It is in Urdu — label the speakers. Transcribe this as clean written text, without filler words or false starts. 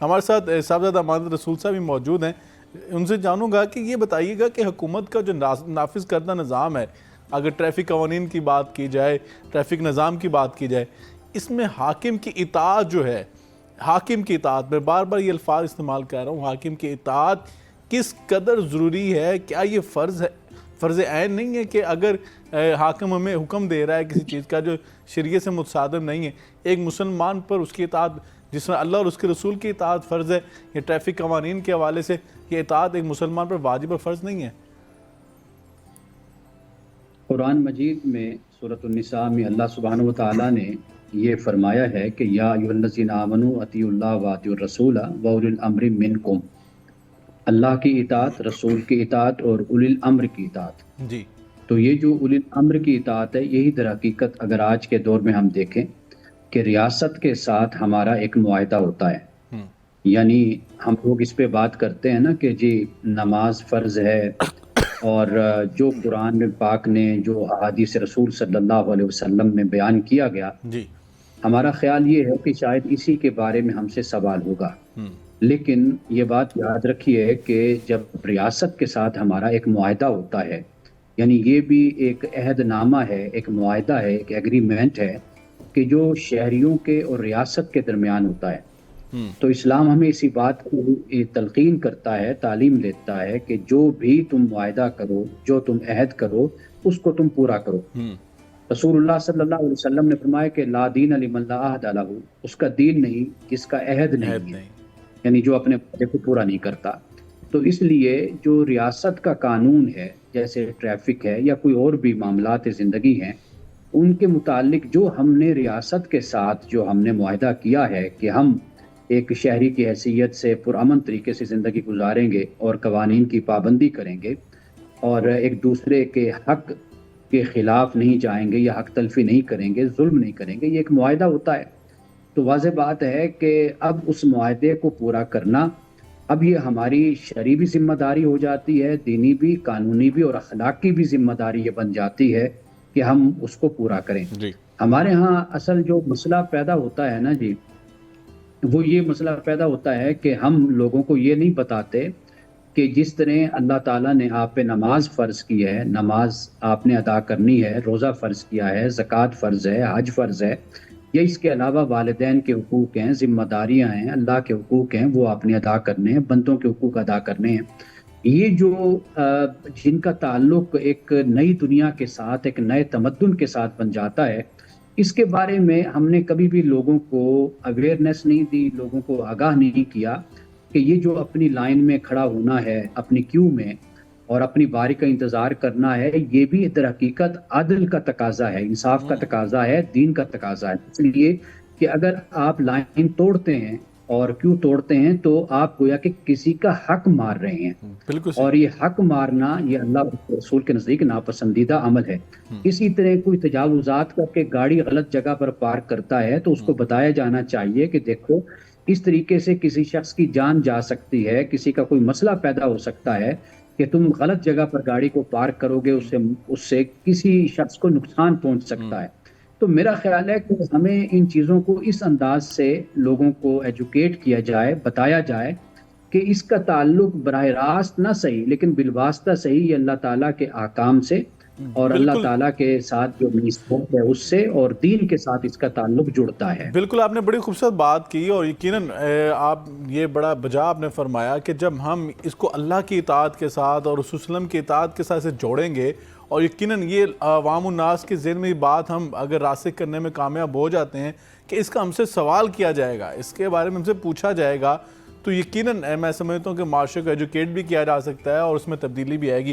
Speaker 1: ہمارے ساتھ صاحبزادہ امانت رسول صاحب بھی موجود ہیں. ان سے جانوں گا کہ یہ بتائیے گا کہ حکومت کا جو نافذ کردہ نظام ہے، اگر ٹریفک قوانین کی بات کی جائے، ٹریفک نظام کی بات کی جائے، اس میں حاکم کی اطاعت جو ہے، حاکم کی اطاعت، میں بار بار یہ الفاظ استعمال کر رہا ہوں، حاکم کی اطاعت کس قدر ضروری ہے؟ کیا یہ فرض ہے، فرض عین نہیں ہے کہ اگر حاکم ہمیں حکم دے رہا ہے کسی چیز کا جو شریعت سے متصادم نہیں ہے، ایک مسلمان پر اس کی اطاعت، جس طرح اللہ اور اس کے رسول کی اطاعت فرض ہے، یہ ٹریفک قوانین کے حوالے سے یہ اطاعت ایک مسلمان پر واجب اور فرض نہیں ہے؟
Speaker 2: قرآن مجید میں سورۃ النساء میں اللہ سبحانہ وتعالیٰ نے یہ فرمایا ہے کہ یا ایھا الذین آمنوا اطیعوا اللہ واطیعوا الرسول واولی الامر منکم. اللہ کی اطاعت، رسول کی اطاعت اور اولی الامر کی اطاعت.
Speaker 1: جی.
Speaker 2: تو یہ جو اولی الامر کی اطاعت ہے، یہی در حقیقت اگر آج کے دور میں ہم دیکھیں کہ ریاست کے ساتھ ہمارا ایک معاہدہ ہوتا ہے. یعنی ہم لوگ اس پہ بات کرتے ہیں نا کہ جی نماز فرض ہے، اور جو قرآن پاک نے، جو احادیث رسول صلی اللہ علیہ وسلم میں بیان کیا گیا،
Speaker 1: جی.
Speaker 2: ہمارا خیال یہ ہے کہ شاید اسی کے بارے میں ہم سے سوال ہوگا. لیکن یہ بات یاد رکھیے کہ جب ریاست کے ساتھ ہمارا ایک معاہدہ ہوتا ہے، یعنی یہ بھی ایک عہد نامہ ہے، ایک معاہدہ ہے، ایک ایگریمنٹ ہے کہ جو شہریوں کے اور ریاست کے درمیان ہوتا ہے. تو اسلام ہمیں اسی بات کو تلقین کرتا ہے، تعلیم دیتا ہے کہ جو بھی تم معاہدہ کرو، جو تم عہد کرو، اس کو تم پورا کرو. رسول اللہ صلی اللہ علیہ وسلم نے فرمایا کہ لا دین لمن لا عہد لہ، اس کا دین نہیں جس کا عہد نہیں ہے، یعنی جو اپنے وعدے کو پورا نہیں کرتا. تو اس لیے جو ریاست کا قانون ہے، جیسے ٹریفک ہے یا کوئی اور بھی معاملات زندگی ہیں، ان کے متعلق جو ہم نے ریاست کے ساتھ جو ہم نے معاہدہ کیا ہے کہ ہم ایک شہری کی حیثیت سے پرامن طریقے سے زندگی گزاریں گے اور قوانین کی پابندی کریں گے اور ایک دوسرے کے حق کے خلاف نہیں جائیں گے یا حق تلفی نہیں کریں گے، ظلم نہیں کریں گے، یہ ایک معاہدہ ہوتا ہے. تو واضح بات ہے کہ اب اس معاہدے کو پورا کرنا، اب یہ ہماری شرعی بھی ذمہ داری ہو جاتی ہے، دینی بھی، قانونی بھی اور اخلاقی بھی ذمہ داری یہ بن جاتی ہے کہ ہم اس کو پورا کریں. ہمارے ہاں اصل جو مسئلہ پیدا ہوتا ہے نا جی، وہ یہ مسئلہ پیدا ہوتا ہے کہ ہم لوگوں کو یہ نہیں بتاتے کہ جس طرح اللہ تعالیٰ نے آپ پہ نماز فرض کی ہے، نماز آپ نے ادا کرنی ہے، روزہ فرض کیا ہے، زکوٰۃ فرض ہے، حج فرض ہے، یا اس کے علاوہ والدین کے حقوق ہیں، ذمہ داریاں ہیں، اللہ کے حقوق ہیں، وہ آپ نے ادا کرنے ہیں، بندوں کے حقوق ادا کرنے ہیں. یہ جو جن کا تعلق ایک نئی دنیا کے ساتھ، ایک نئے تمدن کے ساتھ بن جاتا ہے، اس کے بارے میں ہم نے کبھی بھی لوگوں کو اویئرنیس نہیں دی، لوگوں کو آگاہ نہیں کیا کہ یہ جو اپنی لائن میں کھڑا ہونا ہے، اپنی کیو میں، اور اپنی باری کا انتظار کرنا ہے، یہ بھی در حقیقت عدل کا تقاضا ہے، انصاف کا تقاضا ہے، دین کا تقاضا ہے. اس لیے کہ اگر آپ لائن توڑتے ہیں، اور کیوں توڑتے ہیں، تو آپ گویا کہ کسی کا حق مار رہے ہیں. اور یہ حق مارنا یہ اللہ رسول کے نزدیک ناپسندیدہ عمل ہے. اسی طرح کوئی تجاوزات کر کے گاڑی غلط جگہ پر پارک کرتا ہے تو اس کو بتایا جانا چاہیے کہ دیکھو اس طریقے سے کسی شخص کی جان جا سکتی ہے، کسی کا کوئی مسئلہ پیدا ہو سکتا ہے کہ تم غلط جگہ پر گاڑی کو پارک کرو گے، اس سے کسی شخص کو نقصان پہنچ سکتا ہے. تو میرا خیال ہے کہ ہمیں ان چیزوں کو اس انداز سے لوگوں کو ایجوکیٹ کیا جائے، بتایا جائے کہ اس کا تعلق براہ راست نہ صحیح لیکن بالواسطہ صحیح یہ اللہ تعالیٰ کے احکام سے اور اللہ تعالیٰ کے ساتھ جو نسبت ہے اس سے، اور دین کے ساتھ اس کا تعلق جڑتا ہے.
Speaker 1: بالکل آپ نے بڑی خوبصورت بات کی، اور یقیناً آپ یہ بڑا بجا آپ نے فرمایا کہ جب ہم اس کو اللہ کی اطاعت کے ساتھ اور رسول وسلم کی اطاعت کے ساتھ سے جوڑیں گے، اور یقیناً یہ عوام الناس کے ذہن میں یہ بات ہم اگر راسخ کرنے میں کامیاب ہو جاتے ہیں کہ اس کا ہم سے سوال کیا جائے گا، اس کے بارے میں ہم سے پوچھا جائے گا، تو یقیناً میں سمجھتا ہوں کہ معاشرے کو ایجوکیٹ بھی کیا جا سکتا ہے اور اس میں تبدیلی بھی آئے گی.